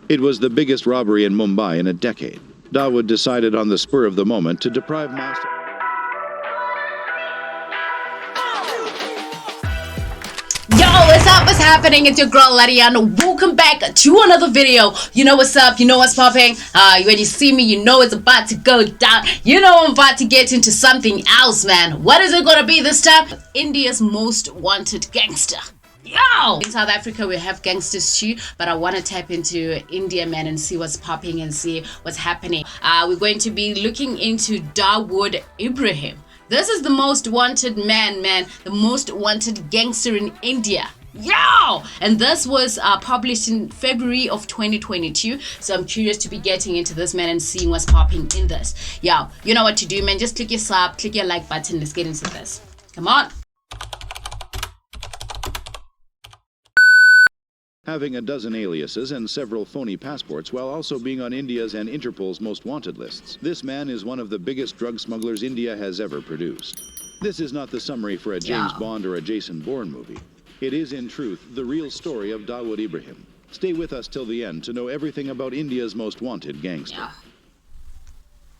It was the biggest robbery in Mumbai in a decade. Dawood decided on the spur of the moment to deprive Master. Yo, what's up? What's happening? It's your girl Ladi-Ann. Welcome back to another video. You know what's up, you know what's popping. When you see me, you know it's about to go down. You know I'm about to get into something else, man. What is it gonna be this time? India's most wanted gangster. Yo! In South Africa, we have gangsters too, but I want to tap into India, man, and see what's popping and see what's happening. We're going to be looking into Dawood Ibrahim. This is the most wanted man, the most wanted gangster in India. Yo! And this was published in February of 2022. So I'm curious to be getting into this, man, and seeing what's popping in this. Yo, you know what to do, man. Just click your sub, click your like button. Let's get into this. Come on. Having a dozen aliases and several phony passports while also being on India's and Interpol's most wanted lists. This man is one of the biggest drug smugglers India has ever produced. This is not the summary for a James Bond or a Jason Bourne movie. It is, in truth, the real story of Dawood Ibrahim. Stay with us till the end to know everything about India's most wanted gangster.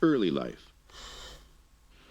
Early life.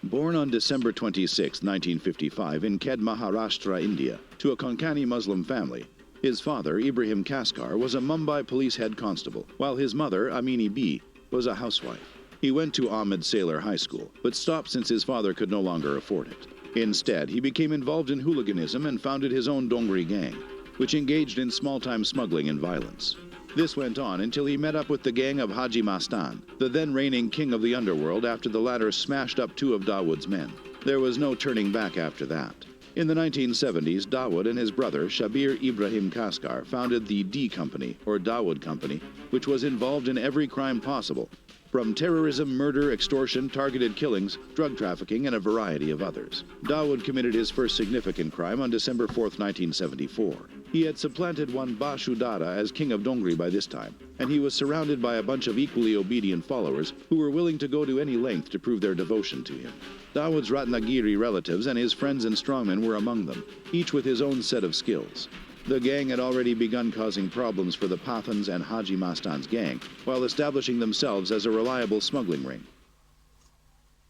Born on December 26, 1955 in Khed, Maharashtra, India, to a Konkani Muslim family. His father, Ibrahim Kaskar, was a Mumbai police head constable, while his mother, Amini B, was a housewife. He went to Ahmed Sailor High School, but stopped since his father could no longer afford it. Instead, he became involved in hooliganism and founded his own Dongri gang, which engaged in small-time smuggling and violence. This went on until he met up with the gang of Haji Mastan, the then reigning king of the underworld, after the latter smashed up two of Dawood's men. There was no turning back after that. In the 1970s, Dawood and his brother, Shabir Ibrahim Kaskar, founded the D Company, or Dawood Company, which was involved in every crime possible, from terrorism, murder, extortion, targeted killings, drug trafficking, and a variety of others. Dawood committed his first significant crime on December 4, 1974. He had supplanted one Bashu Dada as king of Dongri by this time, and he was surrounded by a bunch of equally obedient followers who were willing to go to any length to prove their devotion to him. Dawood's Ratnagiri relatives and his friends and strongmen were among them, each with his own set of skills. The gang had already begun causing problems for the Pathans and Haji Mastan's gang, while establishing themselves as a reliable smuggling ring.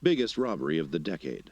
Biggest robbery of the decade.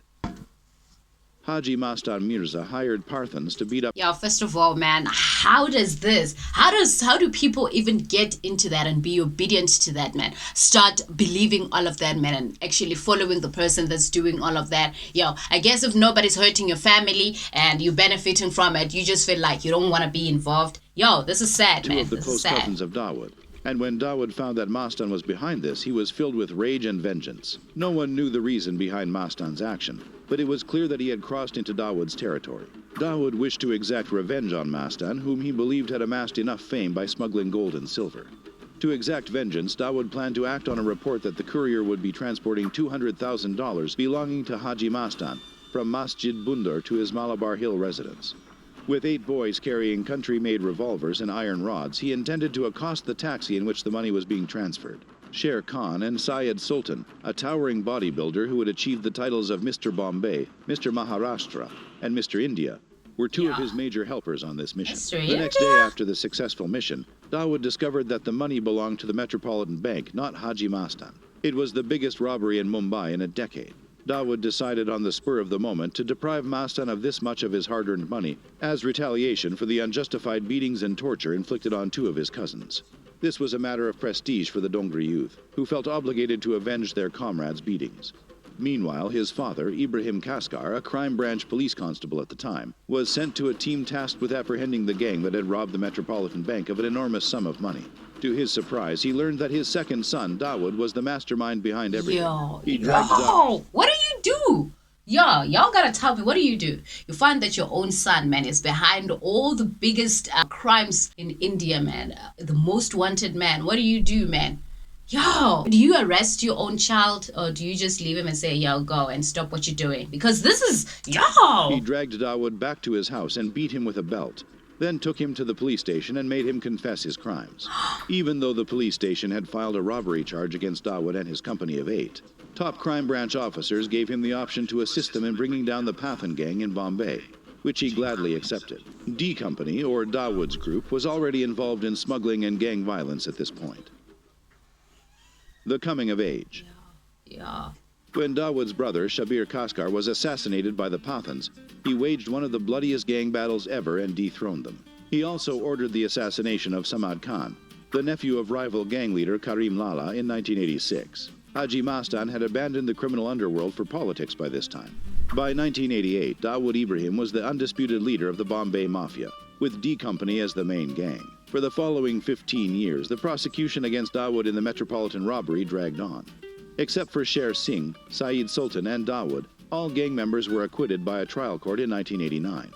Haji Mastan Mirza hired Parthans to beat up... Yo, first of all, man, how do people even get into that and be obedient to that, man? Start believing all of that, man, and actually following the person that's doing all of that. Yo, I guess if nobody's hurting your family and you're benefiting from it, you just feel like you don't want to be involved. Yo, this is sad, man. Two of the close cousins of Dawood. And when Dawood found that Mastan was behind this, he was filled with rage and vengeance. No one knew the reason behind Mastan's action, but it was clear that he had crossed into Dawood's territory. Dawood wished to exact revenge on Mastan, whom he believed had amassed enough fame by smuggling gold and silver. To exact vengeance, Dawood planned to act on a report that the courier would be transporting $200,000 belonging to Haji Mastan from Masjid Bundur to his Malabar Hill residence. With 8 boys carrying country-made revolvers and iron rods, he intended to accost the taxi in which the money was being transferred. Sher Khan and Syed Sultan, a towering bodybuilder who had achieved the titles of Mr. Bombay, Mr. Maharashtra, and Mr. India, were two of his major helpers on this mission. The next day after the successful mission, Dawood discovered that the money belonged to the Metropolitan Bank, not Haji Mastan. It was the biggest robbery in Mumbai in a decade. Dawood decided on the spur of the moment to deprive Mastan of this much of his hard-earned money as retaliation for the unjustified beatings and torture inflicted on 2 of his cousins. This was a matter of prestige for the Dongri youth, who felt obligated to avenge their comrades' beatings. Meanwhile, his father, Ibrahim Kaskar, a crime branch police constable at the time, was sent to a team tasked with apprehending the gang that had robbed the Metropolitan Bank of an enormous sum of money. To his surprise, he learned that his second son, Dawood, was the mastermind behind everything. What do you do? Yo, y'all gotta tell me, what do? You find that your own son, man, is behind all the biggest crimes in India, man. The most wanted man. What do you do, man? Yo, do you arrest your own child, or do you just leave him and say, yo, go and stop what you're doing? Because this is, yo! He dragged Dawood back to his house and beat him with a belt, then took him to the police station and made him confess his crimes. Even though the police station had filed a robbery charge against Dawood and his company of 8, top crime branch officers gave him the option to assist them in bringing down the Pathan gang in Bombay. which he gladly accepted. D Company, or Dawood's group, was already involved in smuggling and gang violence at this point. The coming of age. Yeah. When Dawood's brother, Shabir Kaskar, was assassinated by the Pathans, he waged one of the bloodiest gang battles ever and dethroned them. He also ordered the assassination of Samad Khan, the nephew of rival gang leader Karim Lala, in 1986. Haji Mastan had abandoned the criminal underworld for politics by this time. By 1988, Dawood Ibrahim was the undisputed leader of the Bombay Mafia, with D Company as the main gang. For the following 15 years, the prosecution against Dawood in the Metropolitan robbery dragged on. Except for Sher Singh, Saeed Sultan, and Dawood, all gang members were acquitted by a trial court in 1989.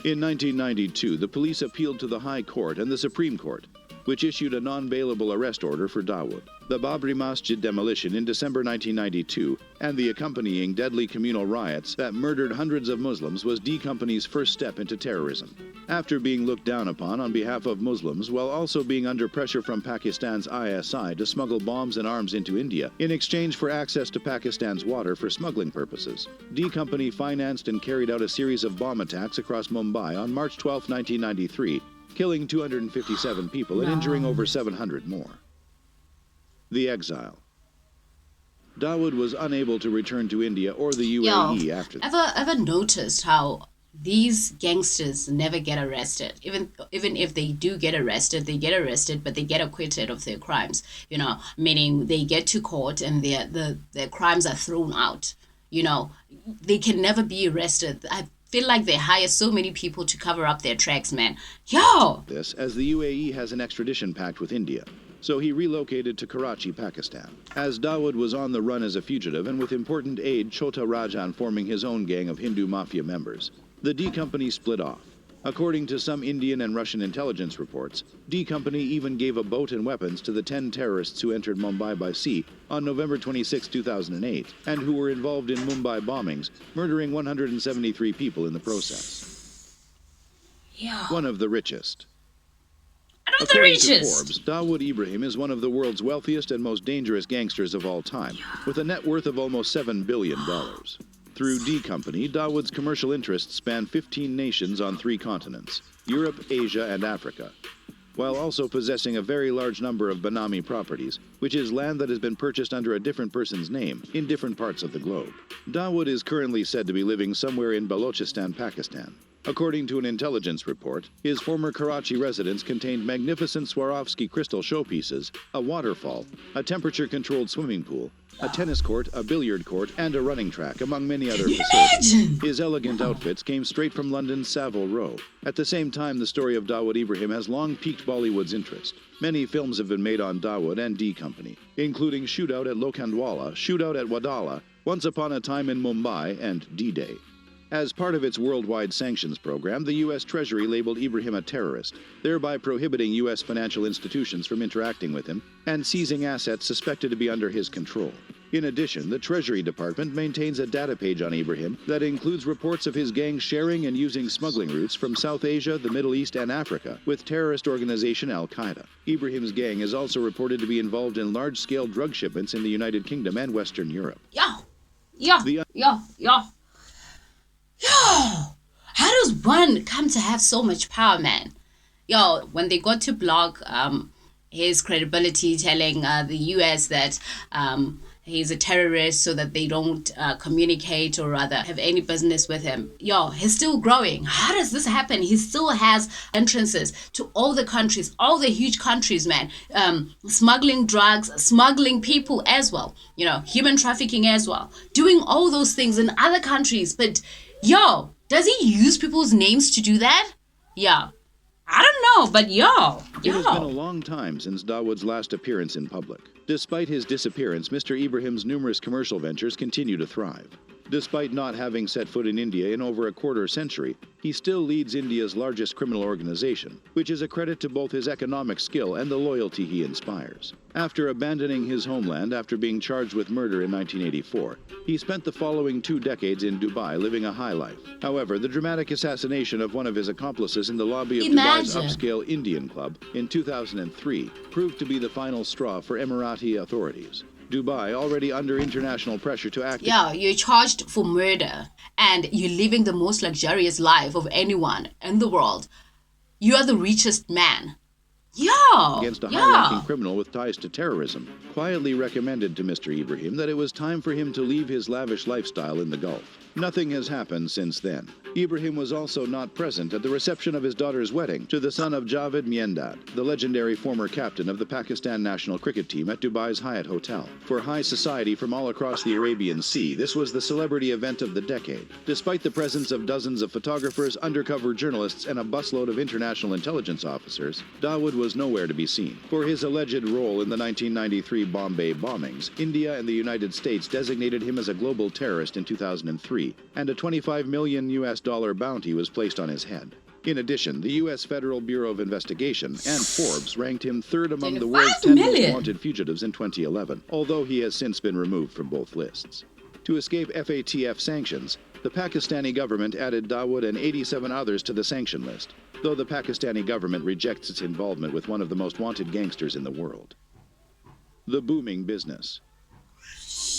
In 1992, the police appealed to the High Court and the Supreme Court, which issued a non-bailable arrest order for Dawood. The Babri Masjid demolition in December 1992 and the accompanying deadly communal riots that murdered hundreds of Muslims was D Company's first step into terrorism. After being looked down upon on behalf of Muslims while also being under pressure from Pakistan's ISI to smuggle bombs and arms into India in exchange for access to Pakistan's water for smuggling purposes, D Company financed and carried out a series of bomb attacks across Mumbai on March 12, 1993, killing 257 people and injuring over 700 more. The exile. Dawood was unable to return to India or the UAE after that. Ever noticed how these gangsters never get arrested? Even if they do get arrested, but they get acquitted of their crimes. You know, meaning they get to court and their crimes are thrown out. You know, they can never be arrested. I feel like they hire so many people to cover up their tracks, man. Yo! This, as the UAE has an extradition pact with India, so he relocated to Karachi, Pakistan. As Dawood was on the run as a fugitive and with important aid Chota Rajan forming his own gang of Hindu mafia members, the D Company split off. According to some Indian and Russian intelligence reports, D Company even gave a boat and weapons to the 10 terrorists who entered Mumbai by sea on November 26, 2008, and who were involved in Mumbai bombings, murdering 173 people in the process. Yeah. One of the richest. Not the According to richest. Forbes, Dawood Ibrahim is one of the world's wealthiest and most dangerous gangsters of all time, with a net worth of almost $7 billion. Through D Company, Dawood's commercial interests span 15 nations on 3 continents, Europe, Asia, and Africa, while also possessing a very large number of Benami properties, which is land that has been purchased under a different person's name in different parts of the globe. Dawood is currently said to be living somewhere in Balochistan, Pakistan. According to an intelligence report, his former Karachi residence contained magnificent Swarovski crystal showpieces, a waterfall, a temperature-controlled swimming pool, a tennis court, a billiard court, and a running track, among many other facilities. His elegant outfits came straight from London's Savile Row. At the same time, the story of Dawood Ibrahim has long piqued Bollywood's interest. Many films have been made on Dawood and D Company, including Shootout at Lokhandwala, Shootout at Wadala, Once Upon a Time in Mumbai, and D-Day. As part of its worldwide sanctions program, the U.S. Treasury labeled Ibrahim a terrorist, thereby prohibiting U.S. financial institutions from interacting with him and seizing assets suspected to be under his control. In addition, the Treasury Department maintains a data page on Ibrahim that includes reports of his gang sharing and using smuggling routes from South Asia, the Middle East, and Africa with terrorist organization Al-Qaeda. Ibrahim's gang is also reported to be involved in large-scale drug shipments in the United Kingdom and Western Europe. Yo, how does one come to have so much power, man? Yo, when they got to block his credibility, telling the US that he's a terrorist so that they don't communicate or rather have any business with him. Yo, he's still growing. How does this happen? He still has entrances to all the countries, all the huge countries, man. Smuggling drugs, smuggling people as well. You know, human trafficking as well. Doing all those things in other countries. But, yo, does he use people's names to do that? Yeah. I don't know, but yo. It has been a long time since Dawood's last appearance in public. Despite his disappearance, Mr. Ibrahim's numerous commercial ventures continue to thrive. Despite not having set foot in India in over a quarter century, he still leads India's largest criminal organization, which is a credit to both his economic skill and the loyalty he inspires. After abandoning his homeland after being charged with murder in 1984, he spent the following 2 decades in Dubai living a high life. However, the dramatic assassination of one of his accomplices in the lobby of Dubai's upscale Indian club in 2003 proved to be the final straw for Emirati authorities. Dubai, already under international pressure to act... Yeah, you're charged for murder. and you're living the most luxurious life of anyone in the world. You are the richest man. Yeah. Against a high-ranking criminal with ties to terrorism, quietly recommended to Mr. Ibrahim that it was time for him to leave his lavish lifestyle in the Gulf. Nothing has happened since then. Ibrahim was also not present at the reception of his daughter's wedding to the son of Dawood Ibrahim, the legendary former captain of the Pakistan national cricket team at Dubai's Hyatt Hotel. For high society from all across the Arabian Sea, this was the celebrity event of the decade. Despite the presence of dozens of photographers, undercover journalists, and a busload of international intelligence officers, Dawood was nowhere to be seen. For his alleged role in the 1993 Bombay bombings, India and the United States designated him as a global terrorist in 2003, and a $25 million bounty was placed on his head. In addition, the U.S. Federal Bureau of Investigation and Forbes ranked him third among the world's 10 most wanted fugitives in 2011, although he has since been removed from both lists. To escape FATF sanctions, the Pakistani government added Dawood and 87 others to the sanction list, though the Pakistani government rejects its involvement with one of the most wanted gangsters in the world. The booming business.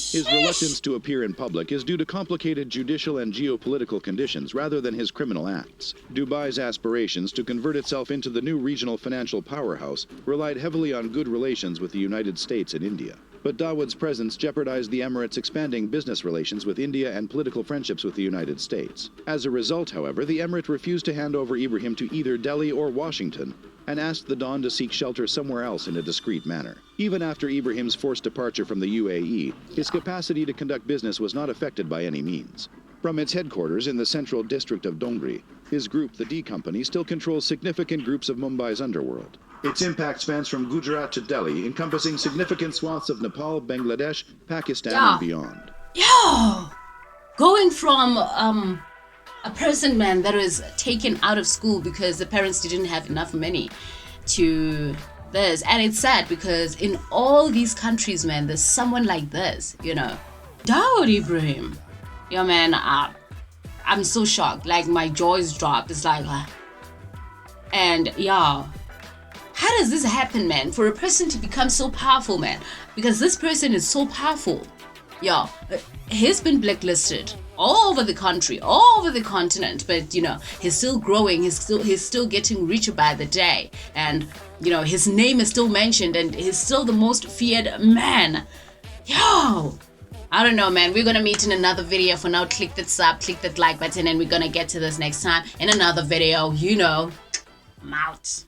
His reluctance to appear in public is due to complicated judicial and geopolitical conditions rather than his criminal acts. Dubai's aspirations to convert itself into the new regional financial powerhouse relied heavily on good relations with the United States and India. But Dawood's presence jeopardized the Emirates' expanding business relations with India and political friendships with the United States. As a result, however, the Emirate refused to hand over Ibrahim to either Delhi or Washington, and asked the Don to seek shelter somewhere else in a discreet manner. Even after Ibrahim's forced departure from the UAE, his capacity to conduct business was not affected by any means. From its headquarters in the central district of Dongri, his group, the D Company, still controls significant groups of Mumbai's underworld. Its impact spans from Gujarat to Delhi, encompassing significant swaths of Nepal, Bangladesh, Pakistan, and beyond. Going from a person, man, that was taken out of school because the parents didn't have enough money to this. And it's sad because in all these countries, man, there's someone like this, you know. Dawood Ibrahim. Yeah, man, I'm so shocked. Like, my jaw's dropped. It's like, and yeah. How does this happen, man? For a person to become so powerful, man? Because this person is so powerful. Yeah, he's been blacklisted all over the country, all over the continent, but you know, he's still growing, he's still getting richer by the day, and you know, his name is still mentioned, and he's still the most feared man. Yo, I don't know, man. We're gonna meet in another video. For now, click that sub, click that like button, and we're gonna get to this next time in another video. You know, I'm out.